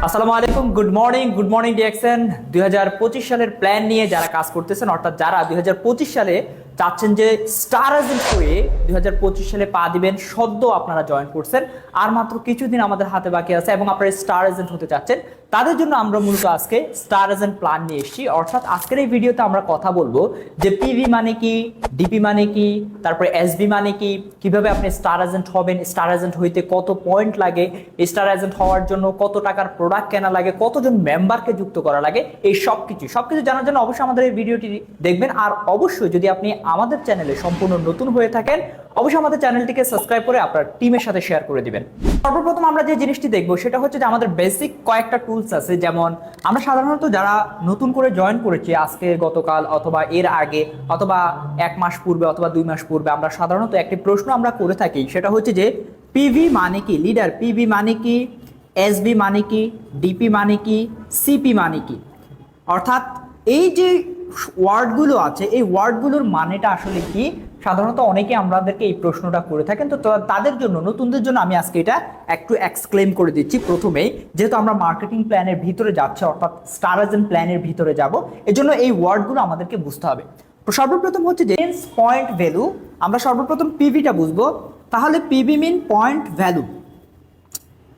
আসসালামু আলাইকুম, good morning DXN. 2025 সালের প্ল্যান নিয়ে যারা কাজ করতেছেন, অর্থাৎ যারা 2025 সালে চাচ্ছেন যে স্টার এজেন্ট হয়ে 2025 সালে পা দিবেন, সদ্য আপনারা জয়েন করছেন, আর মাত্র কিছুদিন আমাদের হাতে বাকি আছে এবং আপনারা স্টার এজেন্ট হতে চাচ্ছেন, তাদের জন্য আমরা মূলত আজকে স্টার এজেন্ট প্ল্যান নিয়ে এসেছি। অর্থাৎ আজকের এই ভিডিওতে আমরা কথা বলবো যে পিভি মানে কি, ডিপি মানে কি, তারপরে এসবি মানে কি, কিভাবে আপনি স্টার এজেন্ট হবেন, স্টার এজেন্ট হইতে কত পয়েন্ট লাগে, স্টার এজেন্ট হওয়ার জন্য কত টাকার প্রোডাক্ট কেনা লাগে, কতজন মেম্বারকে যুক্ত করা লাগে, এই সবকিছু জানার জন্য অবশ্যই আমাদের এই ভিডিওটি দেখবেন। আর অবশ্যই যদি আপনি আমাদের চ্যানেলে সম্পূর্ণ নতুন হয়ে থাকেন, অবশ্যই আমাদের চ্যানেলটিকে সাবস্ক্রাইব করে আপনার টিমের সাথে শেয়ার করে দিবেন। সর্বপ্রথম আমরা যে জিনিসটি দেখবো সেটা হচ্ছে যে আমাদের বেসিক কয়েকটা টুলস আছে। যেমন আমরা সাধারণত যারা নতুন করে জয়েন করেছি আজকে, গতকাল অথবা এর আগে অথবা 1 মাস পূর্বে অথবা 2 মাস পূর্বে, আমরা সাধারণত একটি প্রশ্ন আমরা করে থাকি, সেটা হচ্ছে যে পিভি মানে কি, লিডার পিভি মানে কি, এসবি মানে কি, ডিপি মানে কি, সিপি মানে কি। অর্থাৎ এই যে ওয়ার্ডগুলো আছে, এই ওয়ার্ডগুলোর মানেটা আসলে কি, সাধারণত অনেকে আমাদেরকে এই প্রশ্নটা করে থাকেন। তো তাদের জন্য, নতুনদের জন্য আমি আজকে এটা একটু এক্সপ্লেন করে দিচ্ছি প্রথমেই, যেহেতু আমরা মার্কেটিং প্ল্যানের ভিতরে যাচ্ছি, অর্থাৎ স্টার এজেন্ট প্ল্যানের ভিতরে যাব, এজন্য এই ওয়ার্ডগুলো আমাদেরকে বুঝতে হবে। তো সর্বপ্রথম হচ্ছে যে পয়েন্ট ভ্যালু। আমরা সর্বপ্রথম পিভিটা বুঝবো, তাহলে পিভি মিন পয়েন্ট ভ্যালু।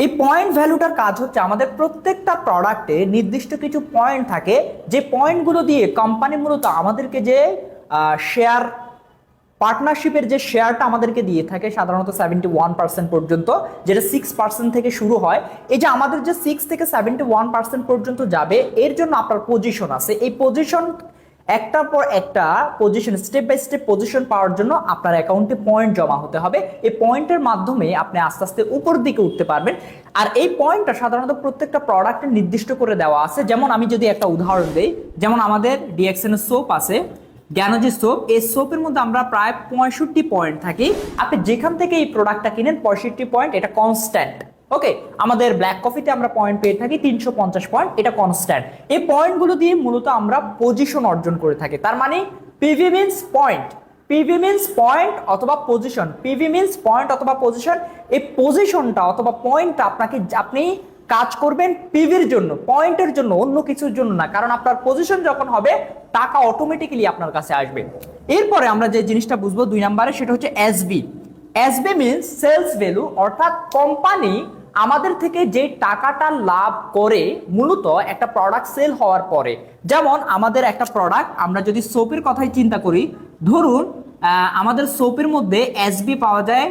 এই পয়েন্ট ভ্যালুটার কাজ হচ্ছে আমাদের প্রত্যেকটা প্রোডাক্টে নির্দিষ্ট কিছু পয়েন্ট থাকে, যে পয়েন্টগুলো দিয়ে কোম্পানি মূলত আমাদেরকে যে শেয়ার, পার্টনারশিপের যে শেয়ারটা আমাদেরকে দিয়ে থাকে সাধারণত 71% পর্যন্ত, যেটা 6% থেকে শুরু হয়। এই যে আমাদের যে 6 থেকে 71% পর্যন্ত যাবে, এর জন্য আপনার পজিশন আছে। এই পজিশন একটার পর একটা position, step by step position পাওয়ার জন্য আপনার অ্যাকাউন্টে পয়েন্ট জমা হতে হবে। এই পয়েন্টের মাধ্যমে আপনি আস্তে আস্তে উপর দিকে উঠতে পারবেন। আর এই পয়েন্টটা সাধারণত প্রত্যেকটা প্রোডাক্টে নির্দিষ্ট করে দেওয়া আছে। যেমন আমি যদি একটা উদাহরণ দেই, যেমন আমাদের ডিএক্সএন এর সোপ আছে, জ্ঞানজি সোপ। এই সোপের মধ্যে আমরা প্রায় 65 পয়েন্ট থাকি। আপনি যেখান থেকে এই প্রোডাক্টটা কিনেন 65 পয়েন্ট, এটা কনস্ট্যান্ট। ওকে, আমাদের ব্ল্যাক কফিতে আমরা পয়েন্ট পেয়ে থাকি 350 পয়েন্ট, এটা কনস্ট্যান্ট। এই পয়েন্টগুলো দিয়ে মূলত আমরা পজিশন অর্জন করে থাকি। তার মানে PV means point, PV means point অথবা পজিশন, পিভি মিন্স পয়েন্ট অথবা পজিশন। এই পজিশনটা অথবা পয়েন্টটা আপনি কাজ করবেন পিভির জন্য, পয়েন্টের জন্য, অন্য কিছুর জন্য না। কারণ আপনার পজিশন যখন হবে, টাকা অটোমেটিক্যালি আপনার কাছে আসবে। এরপরে আমরা যে জিনিসটা বুঝবো 2 নম্বরে, সেটা হচ্ছে SV. SV means sales value, অর্থাৎ কোম্পানি আমাদের থেকে যে টাকাটা লাভ করে মূলত একটা প্রোডাক্ট সেল হওয়ার পরে। যেমন আমাদের একটা প্রোডাক্ট, আমরা যদি সোপের কথাই চিন্তা করি, ধরুন আমাদের সোপের মধ্যে এসবি পাওয়া যায়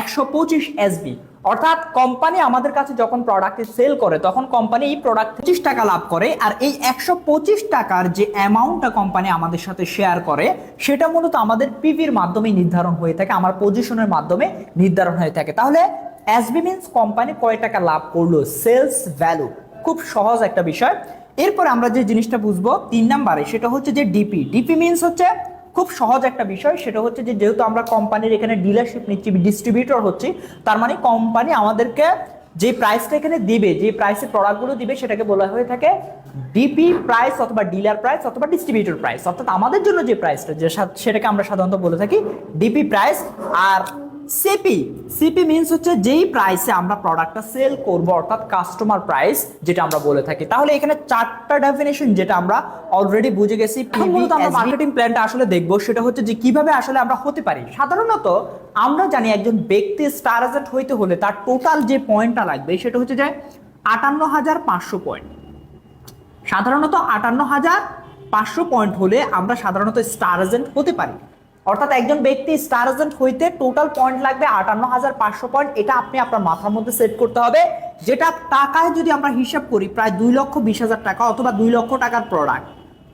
125 এসবি। অর্থাৎ কোম্পানি আমাদের কাছে যখন প্রোডাক্ট সেল করে, তখন কোম্পানি এই প্রোডাক্ট 25 টাকা লাভ করে। আর এই 125 টাকার যে অ্যামাউন্টটা কোম্পানি আমাদের সাথে শেয়ার করে, সেটা মূলত আমাদের পিভির মাধ্যমে নির্ধারণ হয়ে থাকে, আমার পজিশনের মাধ্যমে নির্ধারণ হয়ে থাকে। তাহলে এসবি মিন্স কোম্পানি কয় টাকা লাভ করলো, সেলস ভ্যালু। খুব সহজ একটা বিষয়। এরপর আমরা যে জিনিসটা বুঝবো 3 নম্বরে, সেটা হচ্ছে যে ডিপি। ডিপি মিন্স হচ্ছে খুব সহজ একটা বিষয়, সেটা হচ্ছে যে যেহেতু আমরা কোম্পানির এখানে ডিলারশিপ নিচ্ছি, ডিস্ট্রিবিউটর হচ্ছি, তার মানে কোম্পানি আমাদেরকে যে প্রাইসটা এখানে দিবে, যে প্রাইসে প্রোডাক্টগুলো দিবে, সেটাকে বলা হয়ে থাকে ডিপি প্রাইস অথবা ডিলার প্রাইস অথবা ডিস্ট্রিবিউটর প্রাইস। অর্থাৎ আমাদের জন্য যে প্রাইসটা, সেটাকে আমরা সাধারণত বলে থাকি ডিপি প্রাইস। আর সিপি, সিপি মিন্স হচ্ছে যেই প্রাইসে আমরা প্রোডাক্টটা সেল করব, অর্থাৎ কাস্টমার প্রাইস যেটা আমরা বলে থাকি। তাহলে এখানে 4টা ডেফিনেশন যেটা আমরা অলরেডি বুঝে গেছি। আমরা মার্কেটিং প্ল্যানটা আসলে দেখবো, সেটা হচ্ছে যে কিভাবে আসলে আমরা হতে পারি। সাধারণত আমরা জানি একজন ব্যক্তি স্টার এজেন্ট হইতে হলে তার টোটাল যে পয়েন্টটা লাগবে, সেটা হচ্ছে যে 58,500 পয়েন্ট। সাধারণত 58,500 পয়েন্ট হলে আমরা সাধারণত স্টার এজেন্ট হতে পারি। অর্থাৎ একজন ব্যক্তি স্টার এজেন্ট হইতে টোটাল পয়েন্ট লাগবে 58,500 পয়েন্ট। এটা আপনি আপনার মাথার মধ্যে সেট করতে হবে, যেটা টাকায় যদি আমরা হিসাব করি প্রায় 2,20,000 টাকা অথবা 2 লক্ষ টাকার প্রোডাক্ট,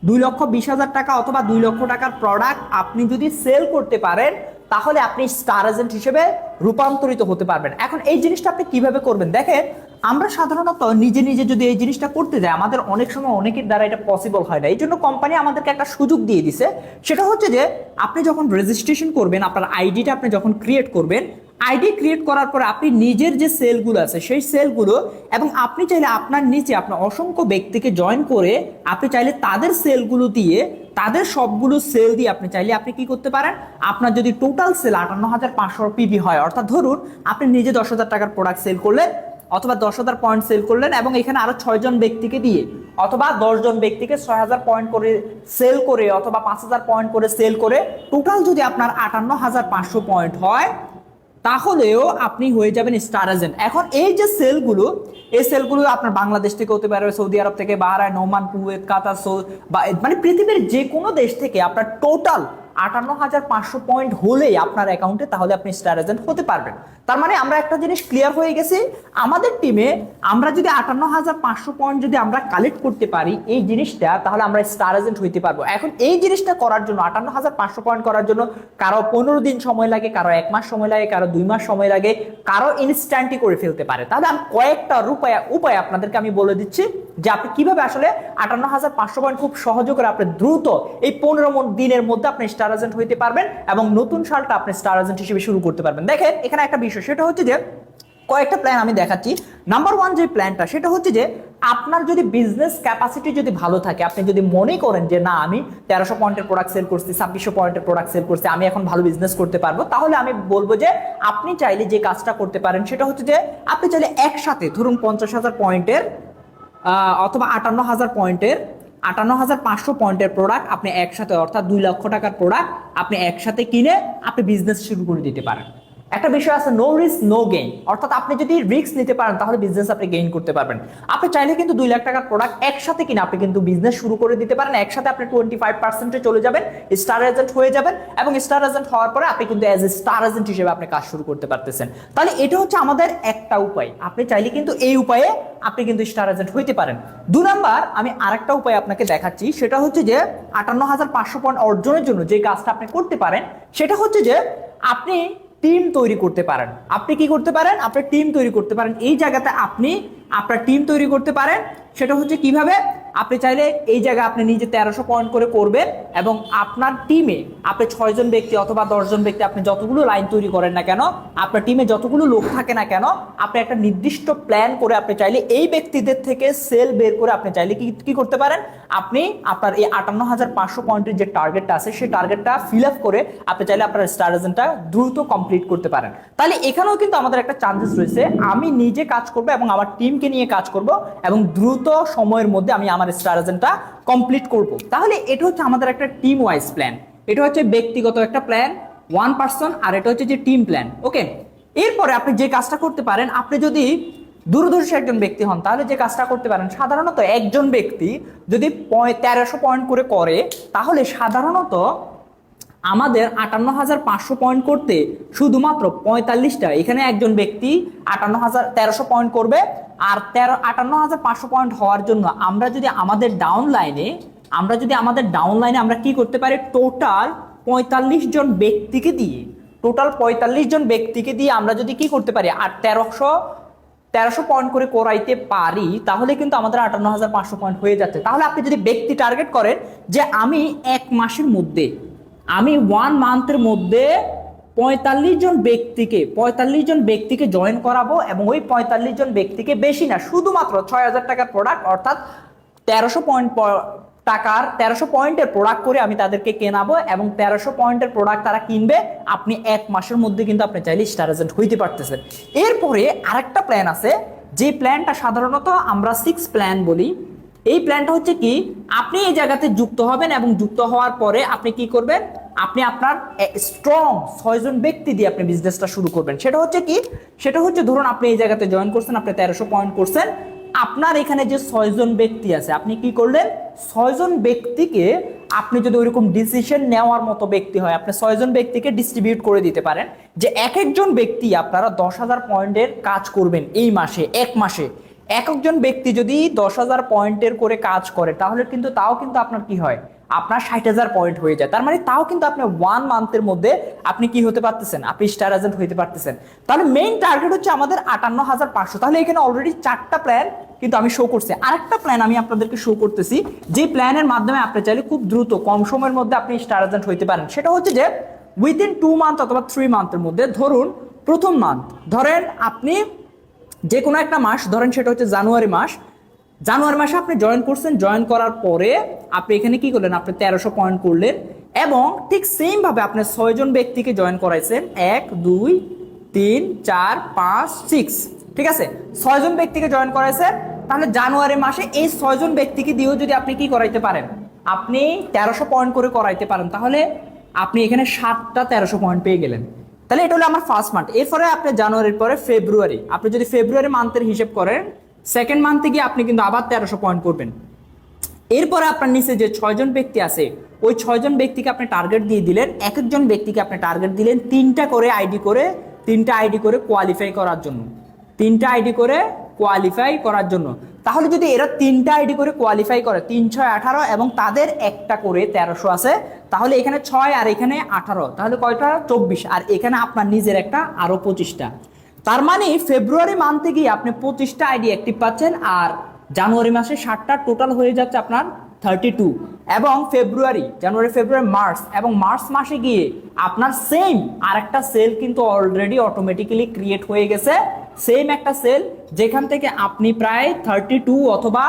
2,20,000 টাকা অথবা 2 লক্ষ টাকার প্রোডাক্ট আপনি যদি সেল করতে পারেন, তাহলে আপনি স্টার এজেন্ট হিসেবে রূপান্তরিত হতে পারবেন। এখন এই জিনিসটা আপনি কিভাবে করবেন দেখেন, আমরা সাধারণত নিজে নিজে যদি এই জিনিসটা করতে যাই, আমাদের অনেক সময় অনেকের দ্বারা এটা পসিবল হয় না। এই জন্য কোম্পানি আমাদেরকে একটা সুযোগ দিয়ে দিছে, সেটা হচ্ছে যে আপনি যখন রেজিস্ট্রেশন করবেন, আপনার আইডিটা আপনি যখন ক্রিয়েট করবেন, আইডি ক্রিয়েট করার পরে আপনি নিজের যে সেলগুলো আছে সেই সেলগুলো, এবং আপনি চাইলে আপনার নিচে আপনার অসংখ্য ব্যক্তিকে জয়েন করে আপনি চাইলে তাদের সেলগুলো দিয়ে, তাদের সবগুলো সেল দিয়ে আপনি চাইলে আপনি কি করতে পারেন, আপনার যদি টোটাল সেল 58,500 পিভি হয়, অর্থাৎ ধরুন আপনি নিজে 10,000 টাকার প্রোডাক্ট সেল করলেন, অথবা 10,000 পয়েন্ট সেল করলেন এবং এখানে আরো 6 জন ব্যক্তিকে দিয়ে অথবা 10 জন ব্যক্তিকে 6,000 পয়েন্ট করে সেল করে অথবা 5,000 পয়েন্ট করে সেল করে টোটাল যদি আপনার 58,500 পয়েন্ট হয় তাহলেও আপনি হয়ে যাবেন স্টার এজেন্ট। এখন এই যে সেলগুলো, এই সেলগুলো আপনার বাংলাদেশ থেকে হতে পারে, সৌদি আরব থেকে, বাহরাইন, ওমান, কুয়েত, কাতার, বা মানে পৃথিবীর যে কোনো দেশ থেকে আপনার টোটাল 58,500 পয়েন্ট হলেই আপনার অ্যাকাউন্টে, তাহলে আপনি স্টার এজেন্ট হতে পারবেন। তার মানে আমরা একটা জিনিস ক্লিয়ার হয়ে গেছি, আমাদের টিমে আমরা যদি 58,500 পয়েন্ট যদি আমরা কালেক্ট করতে পারি এই জিনিসটা, তাহলে আমরা স্টার এজেন্ট হইতে পারবো। এখন এই জিনিসটা করার জন্য 58,500 পয়েন্ট করার জন্য কারো 15 দিন সময় লাগে, কারো 1 মাস সময় লাগে, কারো 2 মাস সময় লাগে, কারো ইনস্ট্যান্টই করে ফেলতে পারে। তাহলে আমি কয়েকটা উপায় আপনাদেরকে আমি বলে দিচ্ছি যে আপনি কিভাবে আসলে 58,500 পয়েন্ট খুব সহজ করে আপনি দ্রুত এই 15 দিনের মধ্যে আপনি স্টার এজেন্ট হইতে পারবেন এবং নতুন সালটা আপনি স্টার এজেন্ট হিসেবে শুরু করতে পারবেন। দেখেন এখানে একটা বিষয়, সেটা হচ্ছে যে কয়েকটা প্ল্যান আমি দেখাচ্ছি। নাম্বার 1 যে প্ল্যানটা, সেটা হচ্ছে যে আপনার যদি বিজনেস ক্যাপাসিটি যদি ভালো থাকে, আপনি যদি মনে করেন যে না আমি 1300 পয়েন্টের প্রোডাক্ট সেল করছি, 2600 পয়েন্টের প্রোডাক্ট সেল করছি, আমি এখন ভালো বিজনেস করতে পারবো, তাহলে আমি বলবো যে আপনি চাইলে যে কাজটা করতে পারেন সেটা হচ্ছে যে আপনি চাইলে একসাথে ধরুন 50,000 পয়েন্টের অথবা 58,000 পয়েন্টের 58,500 পয়েন্টের প্রোডাক্ট আপনি একসাথে, অর্থাৎ 2 লক্ষ টাকার প্রোডাক্ট আপনি একসাথে কিনে আপনি বিজনেস শুরু করে দিতে পারেন। একটা বিষয় আছে নো রিস্ক নো গেইন, অর্থাৎ আপনি যদি রিস্ক নিতে পারেন তাহলে বিজনেস আপনি গেইন করতে পারবেন। আপনি চাইলে কিন্তু 2 লাখ টাকার প্রোডাক্ট একসাথে কিনে আপনি কিন্তু বিজনেস শুরু করে দিতে পারেন। একসাথে আপনি 25%-এ চলে যাবেন, স্টার এজেন্ট হয়ে যাবেন এবং স্টার এজেন্ট হওয়ার পরে আপনি কিন্তু অ্যাজ এ স্টার এজেন্ট হিসেবে আপনি কাজ শুরু করতে পারতেছেন। তাহলে এটা হচ্ছে আমাদের একটা উপায়। আপনি চাইলে কিন্তু এই উপায়ে আপনি কিন্তু স্টার এজেন্ট হইতে পারেন। 2 নাম্বার আমি আরেকটা উপায় আপনাকে দেখাচ্ছি, সেটা হচ্ছে যে 58,500 পয়েন্ট অর্জনের জন্য যে কাজটা আপনি করতে পারেন সেটা হচ্ছে যে আপনি টিম তৈরি করতে পারেন। আপনি কি করতে পারেন? আপনি টিম তৈরি করতে পারেন। এই জায়গাতে আপনি আপনার টিম তৈরি করতে পারেন। সেটা হচ্ছে কিভাবে? আপনি চাইলে এই জায়গায় আপনি নিজে 1300 পয়েন্ট করে করবেন এবং আপনার টিমে আপনি 6 জন ব্যক্তি অথবা 10 জন ব্যক্তি, আপনি যতগুলো লাইন তৈরি করেন না কেন, আপনার টিমে যতগুলো লোক থাকে না কেন, আপনি একটা নির্দিষ্ট প্ল্যান করে আপনি চাইলে এই ব্যক্তিদের থেকে সেল বের করে আপনি চাইলে কি করতে পারেন, আপনি আপনার এই 58,500 পয়েন্টের যে টার্গেটটা আছে সেই টার্গেটটা ফিল আপ করে আপনি চাইলে আপনার স্টার এজেন্টটা দ্রুত কমপ্লিট করতে পারেন। তাহলে এখানেও কিন্তু আমাদের একটা চান্সেস রয়েছে, আমি নিজে কাজ করব এবং আমার টিমকে নিয়ে কাজ করব এবং দ্রুত সময়ের মধ্যে আমি আমার স্টার এজেন্টটা কমপ্লিট করব। তাহলে এটা হচ্ছে আমাদের একটা টিম ওয়াইজ প্ল্যান। এটা হচ্ছে ব্যক্তিগত একটা প্ল্যান, 1 পারসন, আর এটা হচ্ছে যে টিম প্ল্যান। ওকে, এরপরে আপনি যে কাজটা করতে পারেন, আপনি যদি দূরদর্শী একজন ব্যক্তি হন তাহলে যে কাজটা করতে পারেন, সাধারণত একজন ব্যক্তি যদি 1300 পয়েন্ট করে তাহলে সাধারণত আমাদের 58,500 পয়েন্ট করতে শুধুমাত্র 45টা, এখানে একজন ব্যক্তি 1300 পয়েন্ট করবে আর 58,500 পয়েন্ট হওয়ার জন্য আমরা যদি আমাদের ডাউনলাইনে আমরা কি করতে পারি, টোটাল 45 জন ব্যক্তিকে দিয়ে আমরা যদি কি করতে পারি আর 1300 পয়েন্ট করে করাইতে পারি, তাহলে কিন্তু আমাদের 58,500 পয়েন্ট হয়ে যাচ্ছে। তাহলে আপনি যদি ব্যক্তি টার্গেট করেন যে আমি 1 মাসের মধ্যে, আমি 1 মান্থের মধ্যে 45 জন ব্যক্তিকে জয়েন করাবো এবং ওই 45 জন ব্যক্তিকে, বেশি না, শুধুমাত্র 6,000 টাকার প্রোডাক্ট অর্থাৎ 1300 পয়েন্টের প্রোডাক্ট করে আমি তাদেরকে কেনাবো এবং 1300 পয়েন্টের প্রোডাক্ট তারা কিনবে, আপনি 1 মাসের মধ্যে কিন্তু আপনি চাইলে স্টার এজেন্ট হইতে পারতেছেন। এরপরে আরেকটা প্ল্যান আছে, যে প্ল্যানটা সাধারণত আমরা 6 প্ল্যান বলি। এই প্ল্যানটা হচ্ছে কি, আপনি এই জায়গাতে যুক্ত হবেন এবং যুক্ত হওয়ার পরে আপনি কি করবেন, আপনি আপনার স্ট্রং 6 জন ব্যক্তি দিয়ে আপনি বিজনেসটা শুরু করবেন। সেটা হচ্ছে ধরুন আপনি এই জায়গাতে জয়েন করছেন, আপনি 1300 পয়েন্ট করছেন, আপনার এখানে যে 6 জন ব্যক্তি আছে, আপনি কি করলেন, 6 জন ব্যক্তিকে আপনি যদি ওইরকম ডিসিশন নেওয়ার মতো ব্যক্তি হয়, আপনি 6 জন ব্যক্তিকে ডিস্ট্রিবিউট করে দিতে পারেন যে এক একজন ব্যক্তি আপনারা 10,000 পয়েন্টের কাজ করবেন এই মাসে, 1 মাসে এক একজন ব্যক্তি যদি 10,000 পয়েন্টের করে কাজ করে তাহলে কিন্তু তাও কিন্তু আপনার কি হয়, আপনার 60,000 পয়েন্ট হয়ে যায়। তার মানে তাও কিন্তু আপনি 1 মান্থের মধ্যে আপনি কি হতে পারতেছেন, আপনি স্টার এজেন্ট হইতে পারতেছেন। তাহলে মেইন টার্গেট হচ্ছে আমাদের 58,500। তাহলে এখানে অলরেডি 4টা প্ল্যান কিন্তু আমি শো করছি। আরেকটা প্ল্যান আমি আপনাদেরকে শো করতেছি, যে প্ল্যানের মাধ্যমে আপনি চাইলে খুব দ্রুত কম সময়ের মধ্যে আপনি স্টার এজেন্ট হইতে পারেন। সেটা হচ্ছে যে উইদিন 2 মান্থ অথবা 3 মান্থের মধ্যে, ধরুন প্রথম মান্থ ধরেন আপনি যে কোনো একটা মাস ধরেন, সেটা হচ্ছে জানুয়ারি মাসে আপনি জয়েন করছেন। জয়েন করার পরে আপনি এখানে কি করলেন, আপনি 1300 পয়েন্ট করলেন এবং ঠিক সেম ভাবে আপনি 6 জন ব্যক্তিকে জয়েন করাইছেন, 1 2 3 4 5 6 ঠিক আছে, 6 জন ব্যক্তিকে জয়েন করাইছেন, তাহলে জানুয়ারি মাসে এই 6 জন ব্যক্তিকে দিয়েও যদি আপনি কি করাইতে পারেন, আপনি 1300 পয়েন্ট করে করাইতে পারেন, তাহলে আপনি এখানে 7টা 1300 পয়েন্ট পেয়ে গেলেন। তাহলে এটা হলো আমার ফার্স্ট মান্থ। এরপরে আপনি জানুয়ারির পরে ফেব্রুয়ারি, আপনি যদি ফেব্রুয়ারি মান্থের হিসেব করেন, সেকেন্ড মান্থে গিয়ে আপনি কিন্তু আবার 1300 পয়েন্ট করবেন। এরপরে আপনার নিচে যে 6 জন ব্যক্তি আছে, ওই 6 জন ব্যক্তিকে আপনি টার্গেট দিয়ে দিলেন, এক একজন ব্যক্তিকে আপনি টার্গেট দিলেন 3টা করে আইডি করে, 3টা আইডি করে কোয়ালিফাই করার জন্য, 3টা আইডি করে কোয়ালিফাই করার জন্য। তাহলে যদি এরা 3টা আইডি করে কোয়ালিফাই করে, 3 6 18 এবং তাদের একটা করে 1300 আছে, তাহলে এখানে 6 আর এখানে 18, তাহলে কয়টা 24, আর এখানে আপনার নিজের একটা আরো 25টা। তার মানে ফেব্রুয়ারি মান্থে গিয়ে আপনি 25টা আইডি অ্যাক্টিভ পাচ্ছেন, আর জানুয়ারি মাসে 60টা, টোটাল হয়ে যাচ্ছে আপনার 32। এবং জানুয়ারি ফেব্রুয়ারি মার্চ, এবং মার্চ মাসে গিয়ে আপনার সেম আরেকটা সেল কিন্তু অলরেডি অটোমেটিক্যালি ক্রিয়েট হয়ে গেছে, সেম একটা সেল যেখান থেকে আপনি প্রায় 32 অথবা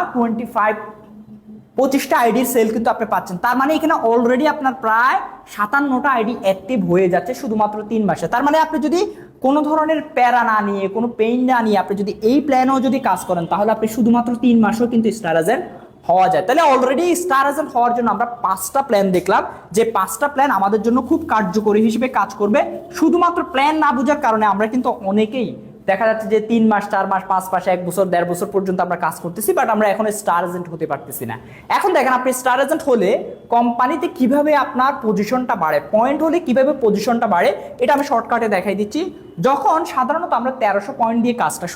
25টা আইডির সেল কিন্তু আপনি পাচ্ছেন। তার মানে এখানে অলরেডি আপনার প্রায় 57টা আইডি অ্যাক্টিভ হয়ে যাচ্ছে শুধুমাত্র 3 মাসে। তার মানে আপনি যদি কোনো ধরনের প্যারা না নিয়ে, কোনো পেইন না নিয়ে আপনি যদি এই প্ল্যানেও যদি কাজ করেন, তাহলে আপনি শুধুমাত্র 3 মাসেও কিন্তু স্টার এজেন্ট হওয়া যায়। তাহলে অলরেডি স্টার এজেন্ট হওয়ার জন্য আমরা 5টা প্ল্যান দেখলাম, যে 5টা প্ল্যান আমাদের জন্য খুব কার্যকরী হিসেবে কাজ করবে। শুধুমাত্র প্ল্যান না বোঝার কারণে আমরা কিন্তু অনেকেই দেখা যাচ্ছে যে 3 মাস 4 মাস 5 মাস 1 বছর 1.5 বছর পর্যন্ত আমরা কাজ করতেছি, বাট আমরা এখন স্টার এজেন্ট হতে পারতেছি না। এখন দেখেন, আপনি স্টার এজেন্ট হলে কোম্পানিতে কিভাবে আপনার পজিশনটা বাড়ে, পয়েন্ট হলে কিভাবে পজিশনটা বাড়ে, এটা আমি শর্টকাটে দেখাই দিচ্ছি। যখন সাধারণত আমরা 1300 পয়েন্ট দিয়ে কাজটা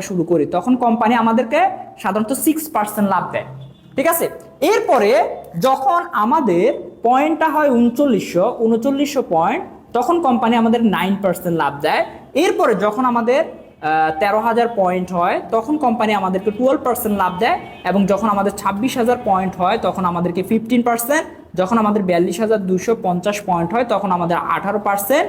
শুরু করি, তখন কোম্পানি আমাদেরকে সাধারণত 6% লাভ দেয়। ঠিক আছে, এরপরে যখন আমাদের পয়েন্টটা হয় 3900 পয়েন্ট, তখন কোম্পানি আমাদের 9% লাভ দেয়। এরপরে যখন আমাদের 13,000 পয়েন্ট হয়, তখন কোম্পানি আমাদেরকে 12% লাভ দেয়। এবং যখন আমাদের 26,000 পয়েন্ট হয়, তখন আমাদেরকে 15%। যখন আমাদের 42,250 পয়েন্ট হয়, তখন আমাদের 18%।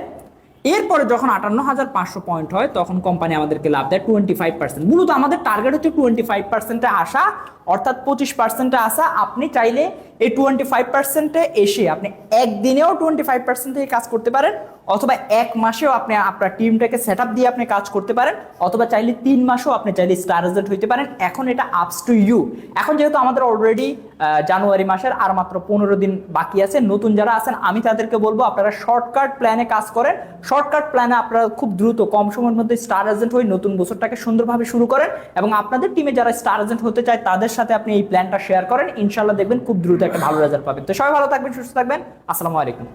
এরপরে যখন 58,500 পয়েন্ট হয়, তখন কোম্পানি আমাদেরকে লাভ দেয় 25%। মূলত আমাদের টার্গেট হচ্ছে 25%-এ আসা, অর্থাৎ 25%-এ আসা। আপনি চাইলে এই 25%-এ এসে আপনি একদিনেও 25% থেকে কাজ করতে পারেন, অথবা 1 মাসেও আপনি আপনার টিমটাকে সেট আপ দিয়ে আপনি কাজ করতে পারেন, অথবা চাইলে 3 মাসেও আপনি চাইলে স্টার এজেন্ট হইতে পারেন। এখন এটা আপস টু ইউ। এখন যেহেতু আমাদের অলরেডি জানুয়ারি মাসের আর মাত্র 15 দিন বাকি আছে, নতুন যারা আছেন আমি তাদেরকে বলবো আপনারা শর্টকাট প্ল্যানে কাজ করেন। শর্টকাট প্ল্যানে আপনারা খুব দ্রুত কম সময়ের মধ্যে স্টার এজেন্ট হয়ে নতুন বছরটাকে সুন্দরভাবে শুরু করেন, এবং আপনাদের টিমে যারা স্টার এজেন্ট হতে চায় তাদের সাথে আপনি এই প্ল্যানটা শেয়ার করেন। ইনশাআল্লাহ দেখবেন খুব দ্রুত একটা ভালো রেজাল্ট পাবেন। তো সবাই ভালো থাকবেন, সুস্থ থাকবেন। আসসালামু আলাইকুম।